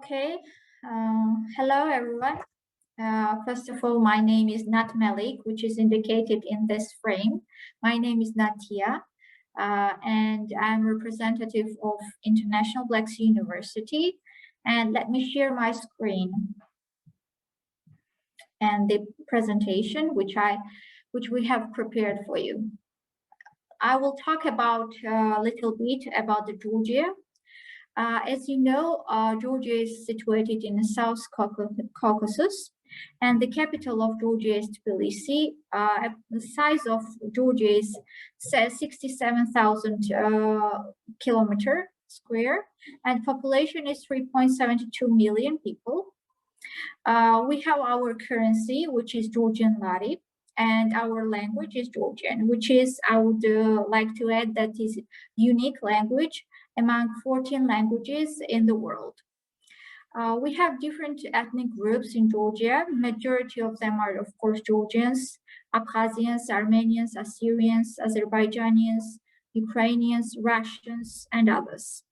Okay. Hello, everyone. First of all, my name is Nat Malik, which is indicated in this frame. My name is Natia, and I'm representative of International Black Sea University. And let me share my screen and the presentation which we have prepared for you. I will talk about a little bit about the Georgia. As you know, Georgia is situated in the South Caucasus, and the capital of Georgia is Tbilisi. The size of Georgia is 67,000 kilometer square, and population is 3.72 million people. We have our currency, which is Georgian lari, and our language is Georgian, which is, I would like to add, that is unique language among 14 languages in the world. We have different ethnic groups in Georgia. Majority of them are, of course, Georgians, Abkhazians, Armenians, Assyrians, Azerbaijanians, Ukrainians, Russians, and others.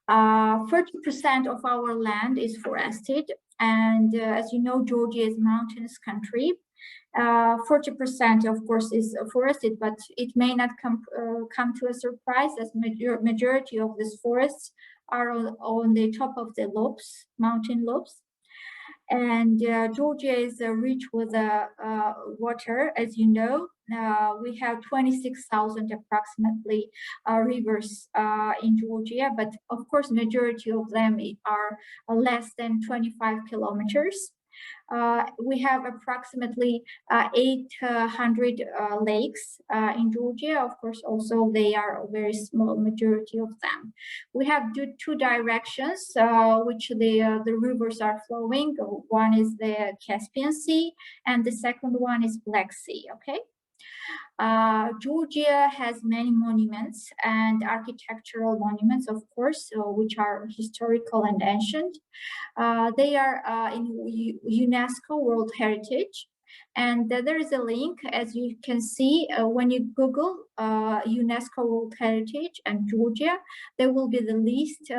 30% of our land is forested, and as you know, Georgia is a mountainous country. 40% of course is forested, but it may not come to a surprise, as majority of these forests are on the top of the lobes, mountain lobes. And Georgia is rich with water, as you know. We have 26,000 approximately rivers in Georgia, but of course majority of them are less than 25 kilometers. We have approximately 800 lakes in Georgia. Of course, also they are a very small majority of them. We have two directions which the rivers are flowing. One is the Caspian Sea, and the second one is Black Sea. Okay. Georgia has many monuments and architectural monuments, of course, which are historical and ancient. They are in UNESCO World Heritage. And there is a link, as you can see, when you Google UNESCO World Heritage and Georgia, there will be the list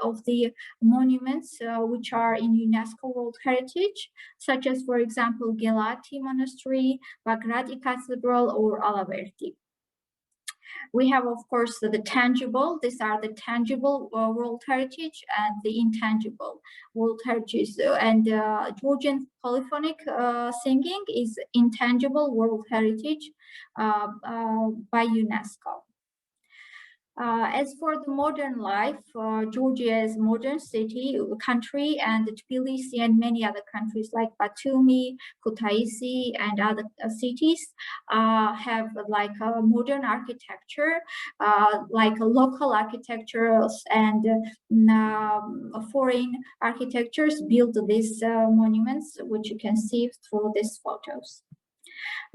of the monuments which are in UNESCO World Heritage, such as, for example, Gelati Monastery, Bagrati Cathedral, or Alaverti. We have, of course, the tangible. These are the tangible World Heritage and the intangible World Heritage. And Georgian polyphonic singing is intangible World Heritage by UNESCO. As for the modern life, Georgia is a modern city, country, and Tbilisi and many other countries like Batumi, Kutaisi, and other cities have like a modern architecture, like local architectures and foreign architectures build these monuments, which you can see through these photos.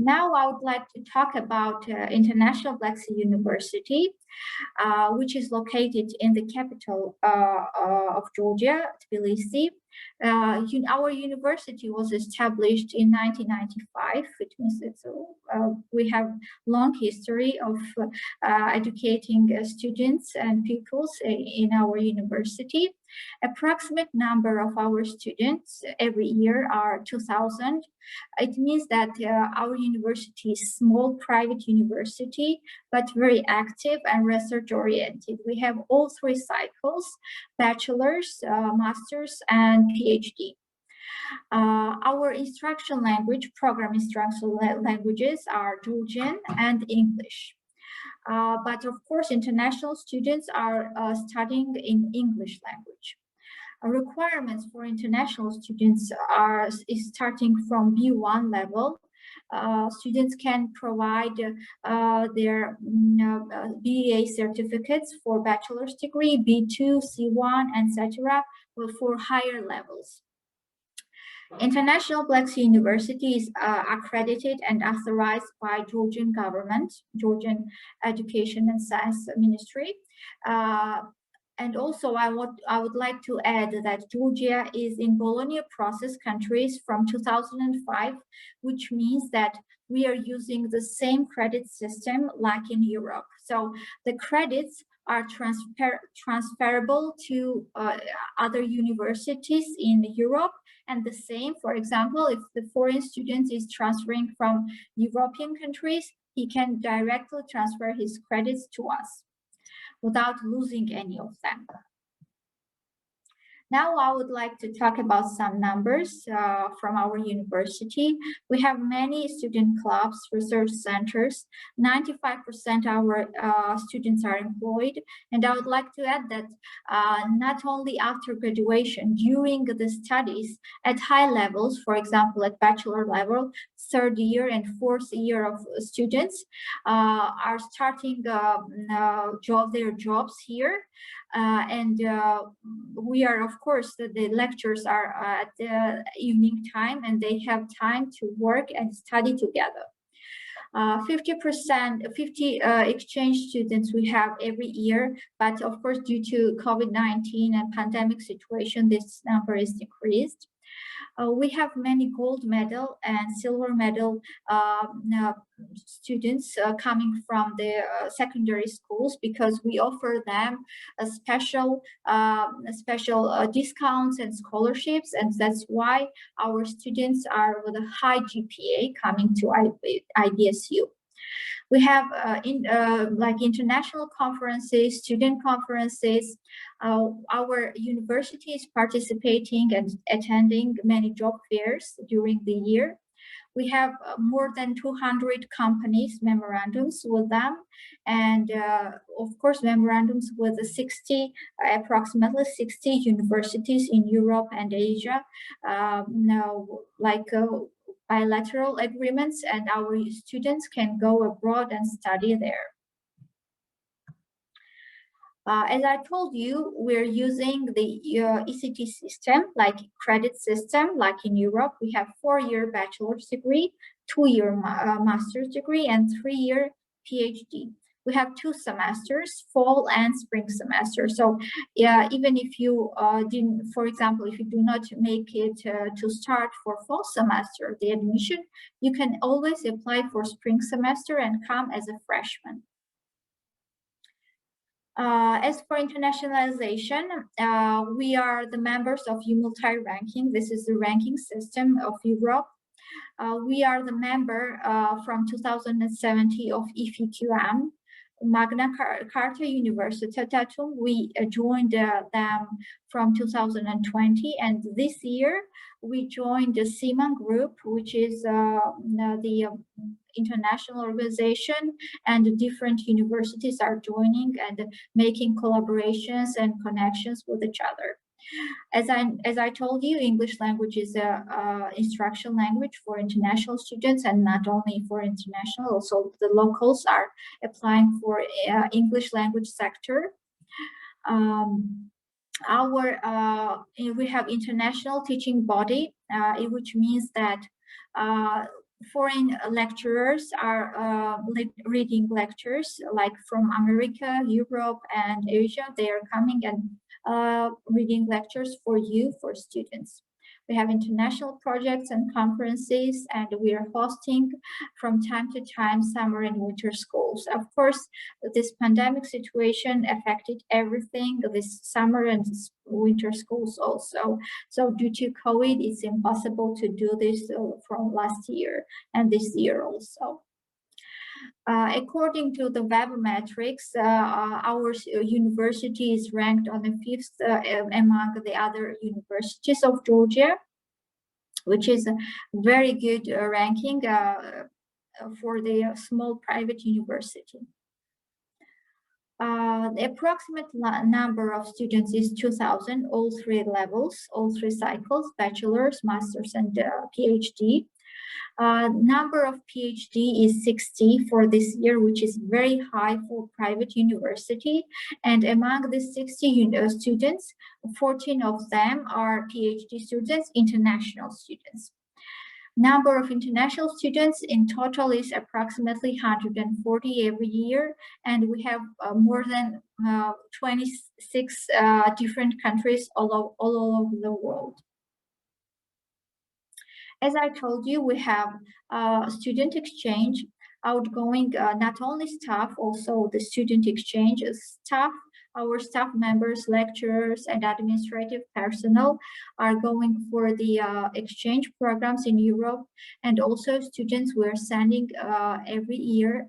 Now I would like to talk about International Black Sea University, which is located in the capital of Georgia, Tbilisi. Our university was established in 1995. It means we have long history of educating students and pupils in our university. Approximate number of our students every year are 2,000. It means that our university is small private university, but very active and research oriented. We have all three cycles: bachelor's, master's, and PhD. Our instruction language, program instruction languages are Georgian and English. But of course, international students are studying in English language. Requirements for international students is starting from B1 level. Students can provide their BA certificates for bachelor's degree, B2, C1, etc. for higher levels. International Black Sea University is accredited and authorized by Georgian government, Georgian Education and Science Ministry. And also, I would like to add that Georgia is in Bologna process countries from 2005, which means that we are using the same credit system like in Europe. So the credits are transferable to other universities in Europe. And the same, for example, if the foreign student is transferring from European countries, he can directly transfer his credits to us without losing any of them. Now I would like to talk about some numbers from our university. We have many student clubs, research centers. 95% our students are employed. And I would like to add that not only after graduation, during the studies at high levels, for example, at bachelor level, third year and fourth year of students are starting their jobs here. We are, of course, the lectures are at the evening time, and they have time to work and study together. 50 exchange students we have every year, but of course, due to COVID-19 and pandemic situation, this number is decreased. We have many gold medal and silver medal students coming from the secondary schools, because we offer them a special discounts and scholarships, and that's why our students are with a high GPA coming to IBSU. We have like international conferences, student conferences. Our university is participating and attending many job fairs during the year. We have more than 200 companies memorandums with them, and of course memorandums with approximately 60 universities in Europe and Asia. Bilateral agreements, and our students can go abroad and study there. As I told you, we're using the ECT system, like credit system, like in Europe. We have 4-year bachelor's degree, 2-year master's degree, and 3-year PhD. We have 2 semesters, fall and spring semester. So even if you didn't, for example, if you do not make it to start for fall semester, the admission, you can always apply for spring semester and come as a freshman. As for internationalization, we are the members of multi-ranking. This is the ranking system of Europe. We are the member from 2017 of IFIQM, Magna Carta Universitatum. We joined them from 2020, and this year we joined the CIMAN group, which is the international organization, and different universities are joining and making collaborations and connections with each other. As I told you, English language is a instruction language for international students, and not only for international, also the locals are applying for English language sector. We have international teaching body, which means that foreign lecturers are reading lectures, like from America, Europe, and Asia. They are coming and reading lectures for you, for students. We have international projects and conferences, and we are hosting from time to time summer and winter schools. Of course, this pandemic situation affected everything, this summer and winter schools also. So due to COVID, it's impossible to do this from last year and this year also. According to the web metrics, our university is ranked on the 5th among the other universities of Georgia, which is a very good ranking for the small private university. The approximate number of students is 2,000, all 3 levels, all 3 cycles, bachelor's, master's, and PhD. Number of PhD is 60 for this year, which is very high for private university. And among the 60 students, 14 of them are PhD students, international students. Number of international students in total is approximately 140 every year, and we have more than 26 different countries all over the world. As I told you, we have student exchange. outgoing not only staff, also the student exchange staff. Our staff members, lecturers, and administrative personnel are going for the exchange programs in Europe, and also students we're sending every year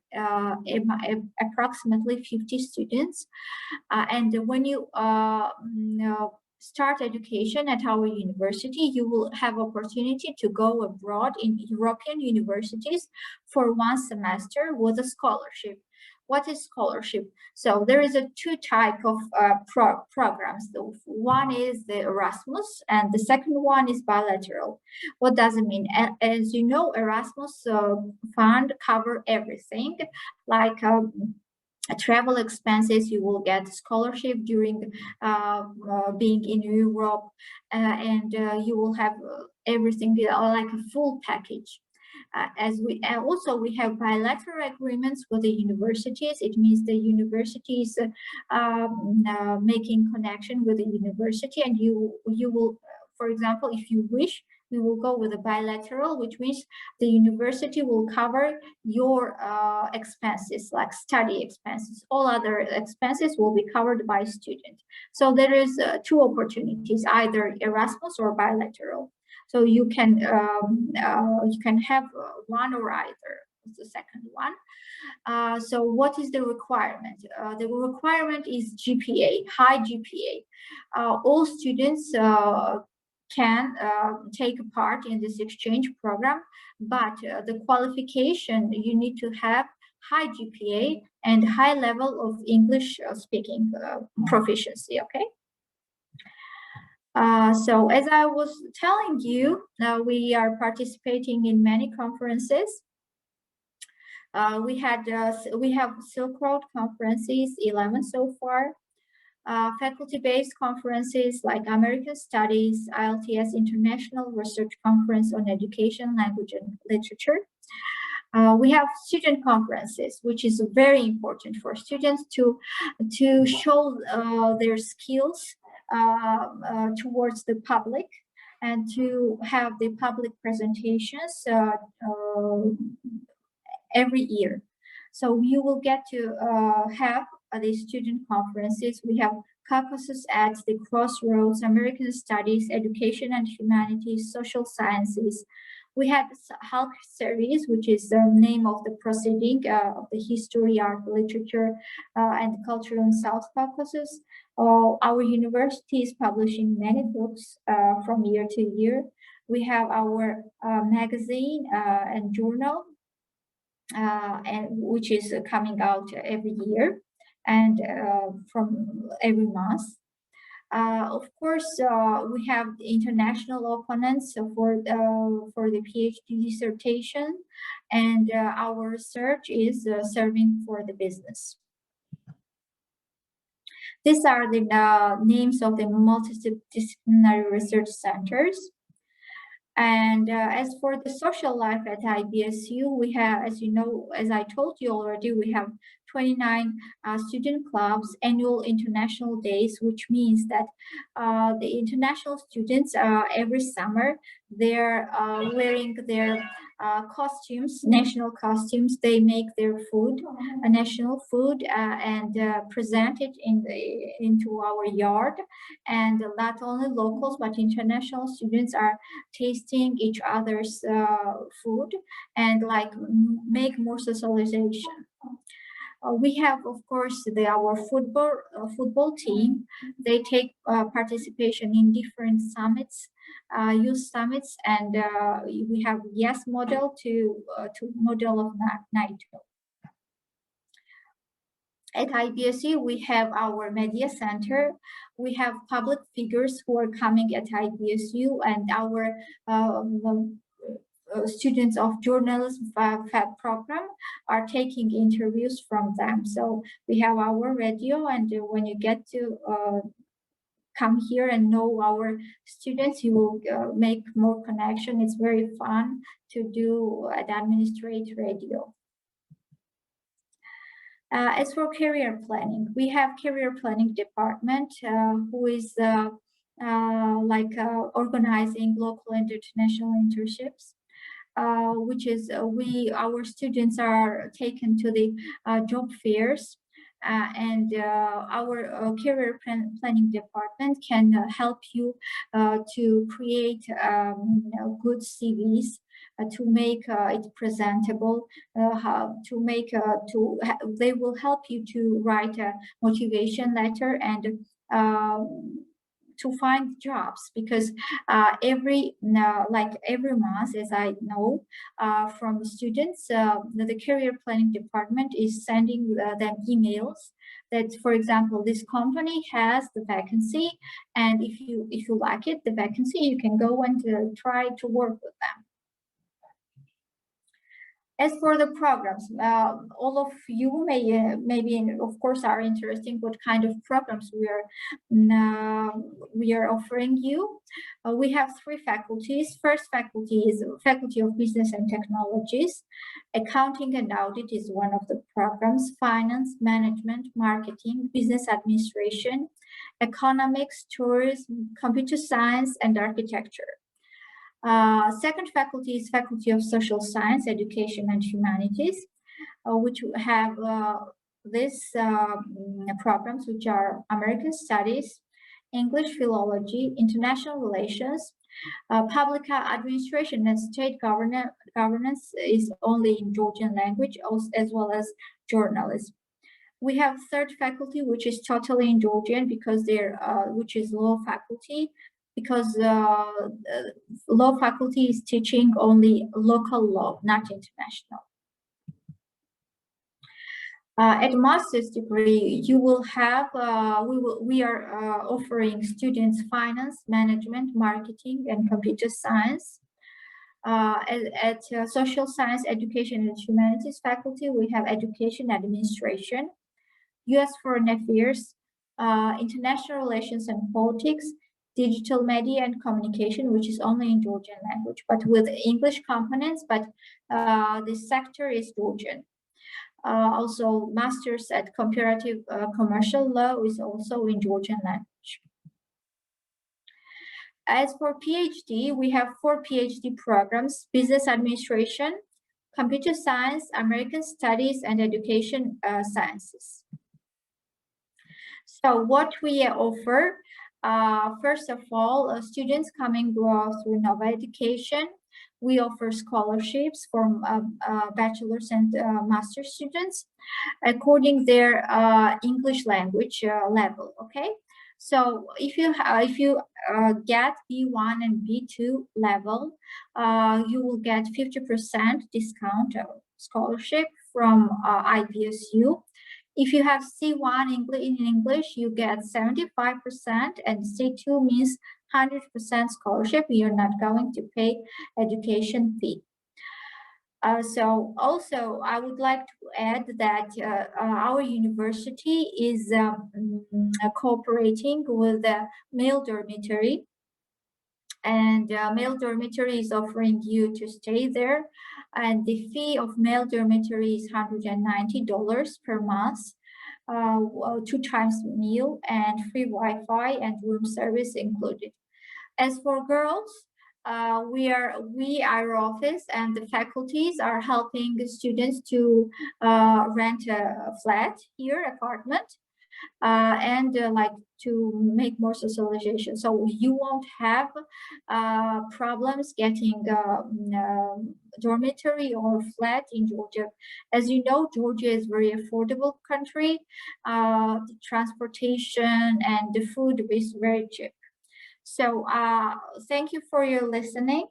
approximately 50 students. And when you start education at our university, you will have opportunity to go abroad in European universities for 1 semester with a scholarship. What is scholarship? So there is a two type of programs. The one is the Erasmus, and the second one is bilateral. What does it mean? As you know, Erasmus fund cover everything, like travel expenses. You will get scholarship during being in Europe, and you will have everything like a full package. As we also we have bilateral agreements with the universities. It means the universities making connection with the university, and you will, for example, if you wish, we will go with a bilateral, which means the university will cover your expenses, like study expenses. All other expenses will be covered by student. So there is two opportunities, either Erasmus or bilateral. So you can have one or either. The second one. So what is the requirement? The requirement is GPA, high GPA. All students can take part in this exchange program, but the qualification, you need to have high GPA and high level of English speaking proficiency, okay? So as I was telling you, we are participating in many conferences. We have Silk Road conferences, 11 so far. Faculty-based conferences like American Studies, ILTS International Research Conference on Education, Language, and Literature. We have student conferences, which is very important for students to show their skills towards the public, and to have the public presentations every year. So you will get to have the student conferences. We have Caucasus at the Crossroads, American Studies, Education and Humanities, Social Sciences. We have HALC series, which is the name of the proceeding of the history, art, literature, and culture in South Caucasus. Our university is publishing many books from year to year. We have our magazine and journal, and which is coming out every year and from every month. Of course, we have the international opponents for the PhD dissertation, and our research is serving for the business. These are the names of the multidisciplinary research centers. And as for the social life at IBSU, we have, as you know, as I told you already, we have 29 student clubs, annual international days, which means that the international students every summer, they're wearing their costumes, national costumes. They make their food, a national food, and present it into our yard. And not only locals, but international students are tasting each other's food and like make more socialization. We have, of course, our football team. They take participation in different summits, youth summits, and we have YES model to model of NATO. At IBSU, we have our media center. We have public figures who are coming at IBSU, and our students of journalism FAB program are taking interviews from them. So we have our radio, and when you get to come here and know our students, you will make more connection. It's very fun to do at administrate radio. As for career planning, we have career planning department who is organizing local and international internships. which is our students are taken to the job fairs, and our career planning department can help you to create good CVs, to make it presentable, they will help you to write a motivation letter and to find jobs, because every month, as I know from students, the career planning department is sending them emails that, for example, this company has the vacancy, and if you like it, the vacancy, you can go and try to work with them. As for the programs, all of you maybe, of course, are interested in what kind of programs we are offering you. We have 3 faculties. First faculty is Faculty of Business and Technologies. Accounting and Audit is one of the programs. Finance, Management, Marketing, Business Administration, Economics, Tourism, Computer Science, and Architecture. Second faculty is Faculty of Social Science, Education and Humanities, which have these programs, which are American Studies, English Philology, International Relations, Public Administration and State Governance is only in Georgian language, as well as Journalism. We have third faculty, which is totally in Georgian, because which is Law Faculty, because law faculty is teaching only local law, not international. At master's degree, you will have, we are offering students finance, management, marketing, and computer science. At social science, education, and humanities faculty, we have education administration, U.S. foreign affairs, international relations and politics, digital media and communication, which is only in Georgian language, but with English components, but this sector is Georgian. Also, master's at comparative commercial law is also in Georgian language. As for PhD, we have 4 PhD programs: business administration, computer science, American studies, and education sciences. So what we offer, first of all, students coming through Nova Education, we offer scholarships for bachelor's and master students according their English language level. Okay, so if you get B1 and B2 level, you will get 50% discount scholarship from IBSU. If you have C1 in English, you get 75%, and C2 means 100% scholarship. You're not going to pay education fee. So also, I would like to add that our university is cooperating with the male dormitory, and male dormitory is offering you to stay there, and the fee of male dormitory is $190 per month, 2 times meal and free Wi-Fi and room service included. As for girls, our office and the faculties are helping the students to rent a flat here, apartment, and like to make more socialization. So you won't have problems getting dormitory or flat in Georgia. As you know, Georgia is a very affordable country. The transportation and the food is very cheap. So thank you for your listening.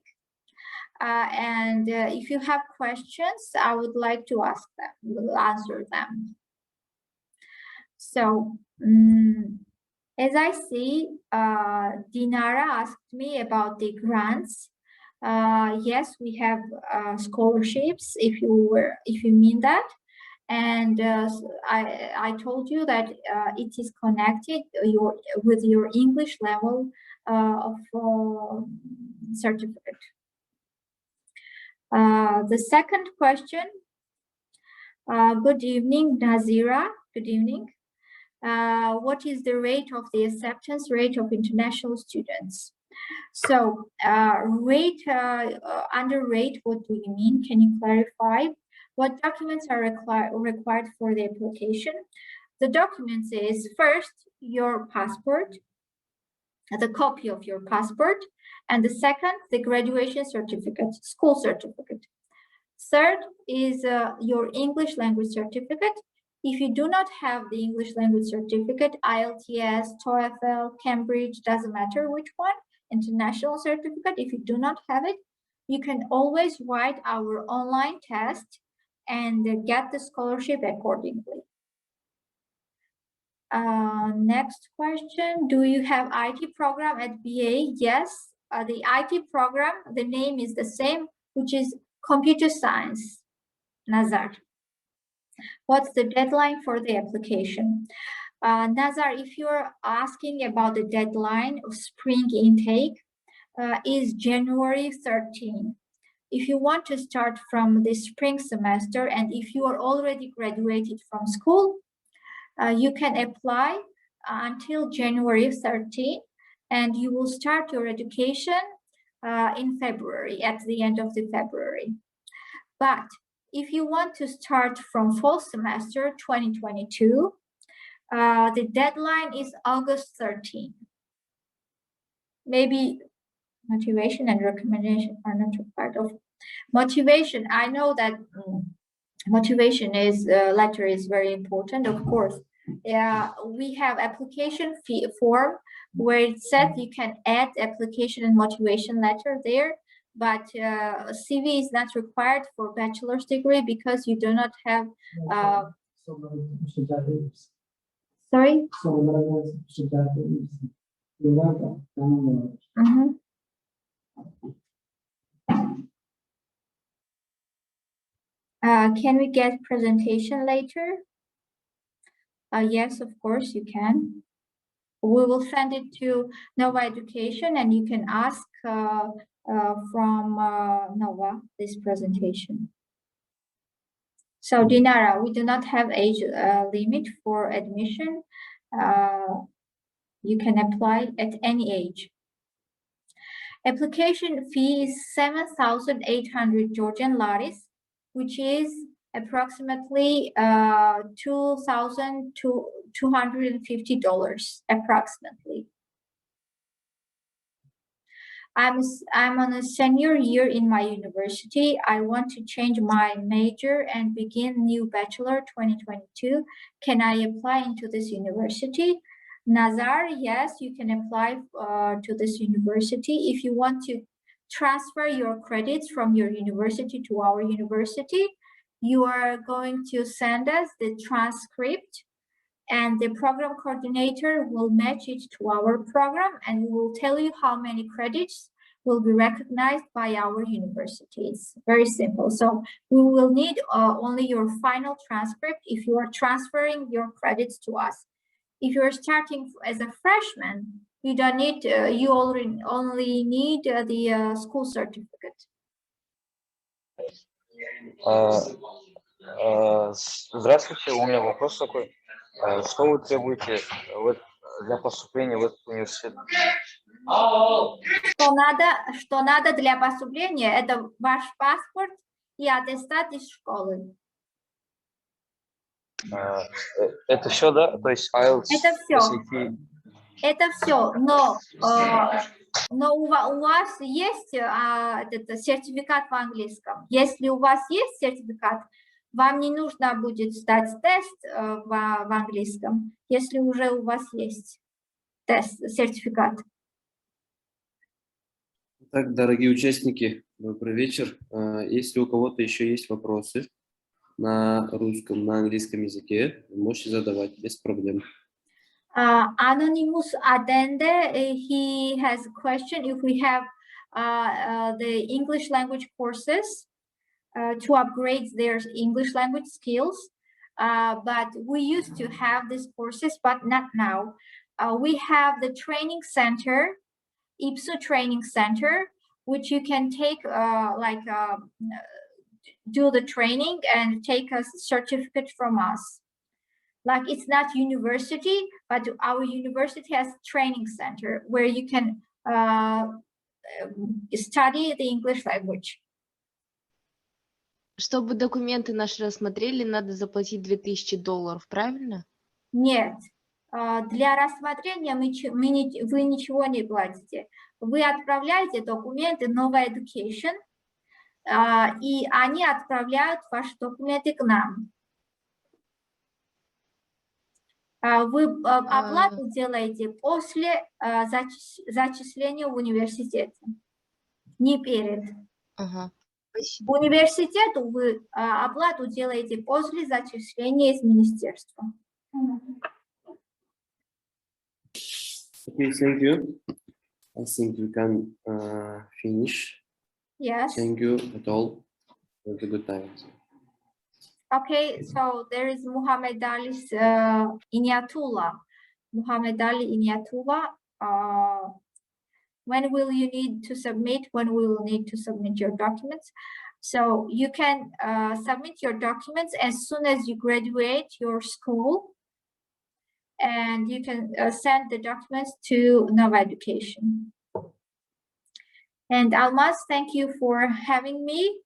And if you have questions, I would like to answer them. So, as I see, Dinara asked me about the grants. Yes, we have scholarships, if you mean that. And I told you that it is connected with your English level of certificate. The second question. Good evening, Nazira. Good evening. What is the rate of the acceptance rate of international students? So under rate, what do you mean? Can you clarify? What documents are required for the application? The documents is first your passport, the copy of your passport, and the second, the graduation certificate, school certificate. Third is your English language certificate. If you do not have the English language certificate, IELTS, TOEFL, Cambridge, doesn't matter which one, international certificate, if you do not have it, you can always write our online test and get the scholarship accordingly. Next question, do you have IT program at BA? Yes, the IT program, the name is the same, which is computer science. Nazar. What's the deadline for the application? Nazar, if you're asking about the deadline of spring intake, is January 13. If you want to start from the spring semester and if you are already graduated from school, you can apply until January 13 and you will start your education in February, at the end of the February. But if you want to start from fall semester 2022, the deadline is August 13. Maybe motivation and recommendation are not part of motivation. I know that motivation is letter is very important, of course. We have application form where it said you can add application and motivation letter there, but CV is not required for bachelor's degree because you do not have sorry? Can we get presentation later? Yes, of course you can. We will send it to Nova Education and you can ask from Nova this presentation. So Dinara, we do not have age limit for admission. You can apply at any age. Application fee is 7,800 Georgian laris, which is approximately $2,250 approximately. I'm on a senior year in my university. I want to change my major and begin new bachelor 2022. Can I apply into this university? Nazar, yes, you can apply to this university. If you want to transfer your credits from your university to our university, you are going to send us the transcript and the program coordinator will match it to our program and we will tell you how many credits will be recognized by our universities. Very simple. So we will need only your final transcript if you are transferring your credits to us. If you're starting as a freshman, you don't need, you only need the school certificate. Здравствуйте, у меня вопрос такой. Что вы требуете для поступления в этот университет? Что надо для поступления? Это ваш паспорт и аттестат из школы. Это все, да? То есть IELTS, это все. SAT. Это все, но у вас есть этот сертификат в английском. Если у вас есть сертификат, вам не нужно будет сдать тест в английском, если уже у вас есть сертификат. Так, дорогие участники, добрый вечер. Если у кого-то еще есть вопросы на русском, на английском языке, можете задавать без проблем. Anonymous Adende, he has a question if we have the English language courses to upgrade their English language skills. But we used to have these courses, but not now. We have the training center, IBSU training center, which you can take do the training and take a certificate from us. Like it's not university, but our university has a training center where you can study the English language. Чтобы документы наши рассмотрели, надо заплатить $2000, правильно? Нет, для рассмотрения вы ничего не платите. Вы отправляете документы Nova Education, и они отправляют ваши документы к нам. Вы оплату делаете после зачисления в университете, не перед. Ага. В университету вы оплату делаете после зачисления из министерства. Okay, thank you. I think we can finish. Yes. Thank you at all. It was a good time. Okay, so there is Muhammad Ali's Iniatullah. Muhammad Ali Iniatullah. When will you need to submit? When will you need to submit your documents? So you can submit your documents as soon as you graduate your school, and you can send the documents to Nova Education. And Almaz, thank you for having me,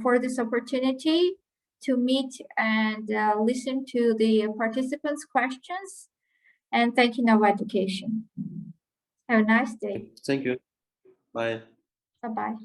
for this opportunity to meet and listen to the participants' questions. And thank you, Nova Education. Have a nice day. Thank you. Bye. Bye-bye.